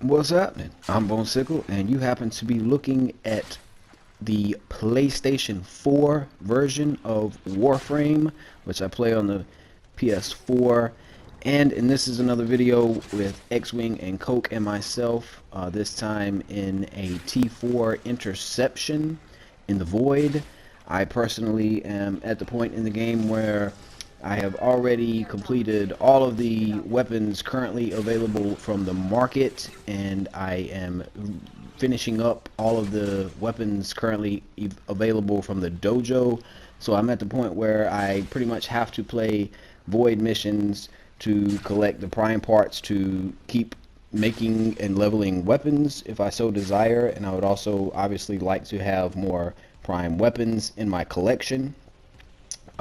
What's happening? I'm BoneSickle, and you happen to be looking at the PlayStation 4 version of Warframe, which I play on the PS4. And this is another video with Xwing and Koke and myself, this time in a T4 Interception in the Void. I personally am at the point in the game where I have already completed all of the weapons currently available from the market, and I am finishing up all of the weapons currently available from the dojo. So I'm at the point where I pretty much have to play void missions to collect the prime parts to keep making and leveling weapons if I so desire, and I would also obviously like to have more prime weapons in my collection.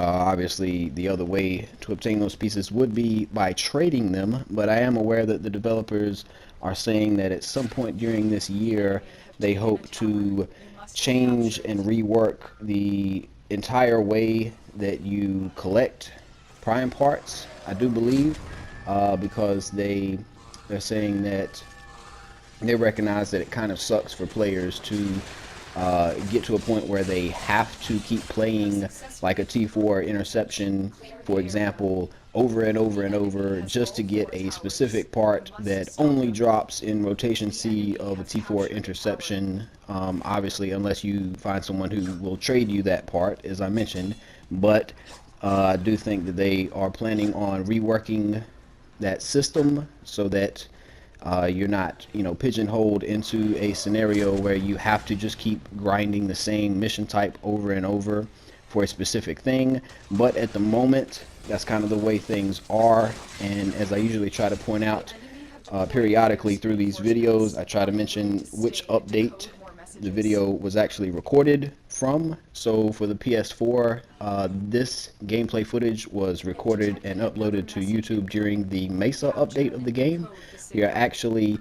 Obviously, the other way to obtain those pieces would be by trading them, but I am aware that the developers are saying that at some point during this year, they hope to change and rework the entire way that you collect prime parts, I do believe, because they're saying that they recognize that it kind of sucks for players to get to a point where they have to keep playing like a T4 Interception, for example, over and over and over just to get a specific part that only drops in rotation C of a T4 Interception, obviously unless you find someone who will trade you that part, as I mentioned. But I do think that they are planning on reworking that system so that you're not, pigeonholed into a scenario where you have to just keep grinding the same mission type over and over for a specific thing. But at the moment, that's kind of the way things are. And as I usually try to point out periodically through these videos, I try to mention which update the video was actually recorded from. So for the PS4, this gameplay footage was recorded and uploaded to YouTube during the Mesa update of the game. We are actually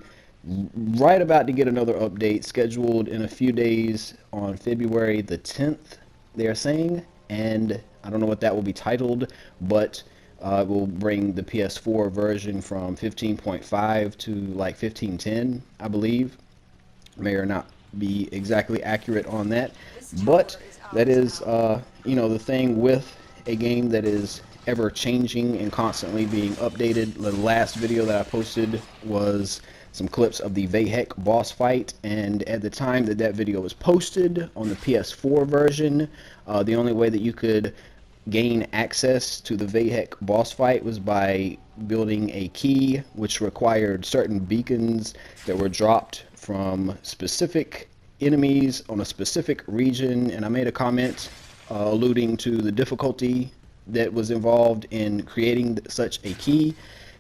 right about to get another update scheduled in a few days on February the 10th, they are saying, and I don't know what that will be titled, but it will bring the PS4 version from 15.5 to like 15.10, I believe. May or not be exactly accurate on that, but that is the thing with a game that is ever changing and constantly being updated. The last video that I posted was some clips of the Vahek boss fight, and at the time that that video was posted on the PS4 version, the only way that you could gain access to the Vahek boss fight was by building a key, which required certain beacons that were dropped from specific enemies on a specific region. And I made a comment alluding to the difficulty that was involved in creating such a key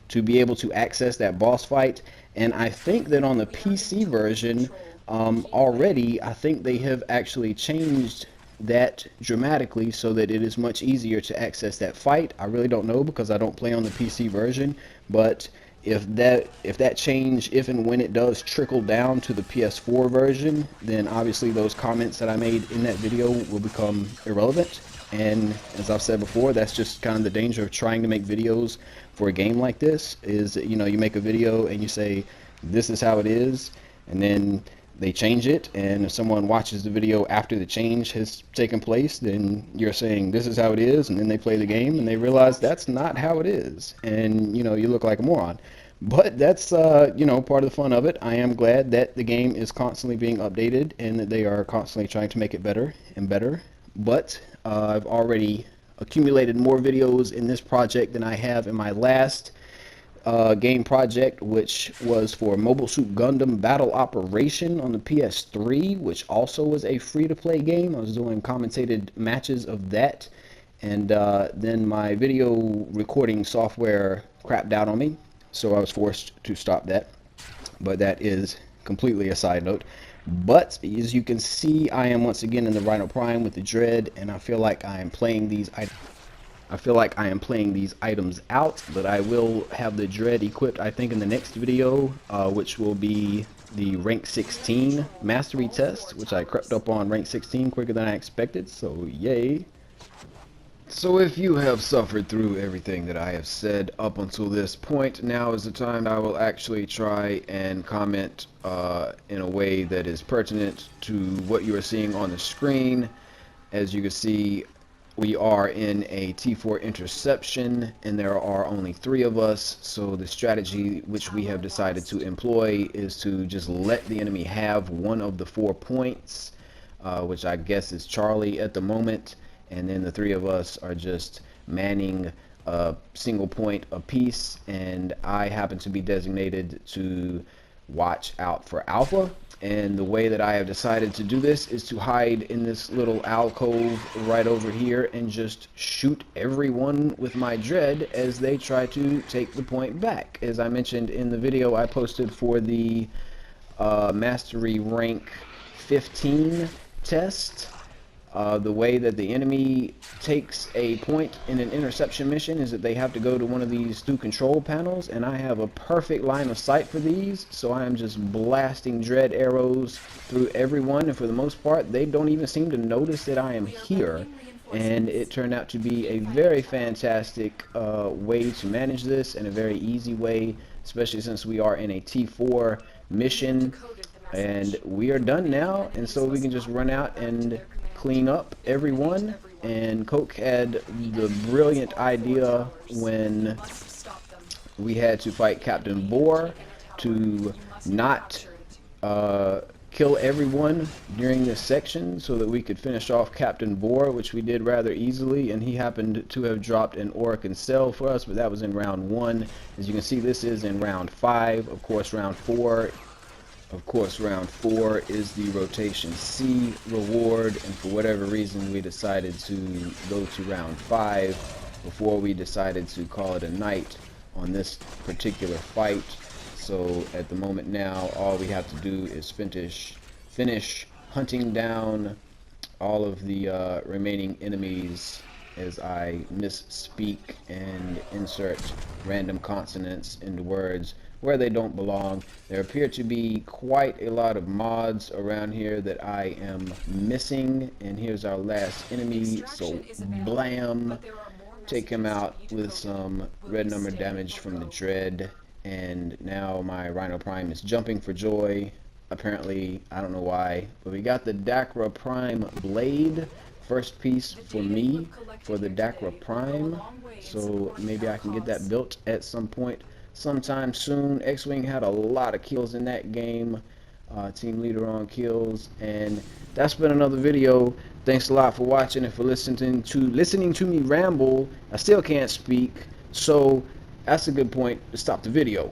to be able to access that boss fight. And I think that on the PC version already, I think they have actually changed that dramatically so that it is much easier to access that fight. I really don't know because I don't play on the PC version, but if that change, if and when it does trickle down to the PS4 version, then obviously those comments that I made in that video will become irrelevant. And as I've said before, that's just kind of the danger of trying to make videos for a game like this, is you make a video and you say this is how it is, and then they change it, and if someone watches the video after the change has taken place, then you're saying this is how it is, and then they play the game and they realize that's not how it is, and you look like a moron. But that's part of the fun of it. I am glad that the game is constantly being updated and that they are constantly trying to make it better and better. But I've already accumulated more videos in this project than I have in my last game project, which was for Mobile Suit Gundam Battle Operation on the PS3, which also was a free-to-play game. I was doing commentated matches of that, and then my video recording software crapped out on me, so I was forced to stop that. But that is completely a side note. But as you can see, I am once again in the Rhino Prime with the Dread, and I feel like I am playing these items out, but I will have the Dread equipped, I think, in the next video, which will be the rank 16 mastery test, which I crept up on rank 16 quicker than I expected, so yay. So if you have suffered through everything that I have said up until this point, now is the time I will actually try and comment in a way that is pertinent to what you are seeing on the screen. As you can see, we are in a T4 Interception, and there are only 3 of us, so the strategy which we have decided to employ is to just let the enemy have one of the 4 points, which I guess is Charlie at the moment, and then the 3 of us are just manning a single point apiece, and I happen to be designated to watch out for Alpha. And the way that I have decided to do this is to hide in this little alcove right over here and just shoot everyone with my dread as they try to take the point back. As I mentioned in the video I posted for the Mastery Rank 15 test, the way that the enemy takes a point in an interception mission is that they have to go to one of these 2 control panels, and I have a perfect line of sight for these, so I am just blasting dread arrows through everyone, and for the most part they don't even seem to notice that I am here. And it turned out to be a very fantastic way to manage this, and a very easy way, especially since we are in a T4 mission. And we are done now, and so we can just run out and clean up everyone. And Koke had the brilliant idea when we had to fight Captain Boar to not kill everyone during this section so that we could finish off Captain Boar, which we did rather easily, and he happened to have dropped an Auric Cell for us, but that was in round 1. As you can see, this is in round 5. Of course, round 4 is the rotation C reward, and for whatever reason we decided to go to round 5 before we decided to call it a night on this particular fight. So at the moment now, all we have to do is finish hunting down all of the remaining enemies as I misspeak and insert random consonants into words where they don't belong. There appear to be quite a lot of mods around here that I am missing, and here's our last enemy, so blam, take him out with some red number damage from the dread. And now my Rhino Prime is jumping for joy, apparently, I don't know why, but we got the Dacra Prime blade, first piece for me for the Dacra Prime, so maybe I can get that built at some point sometime soon. Xwing had a lot of kills in that game, team leader on kills. And that's been another video. Thanks a lot for watching and for listening to me ramble. I still can't speak, so that's a good point to stop the video.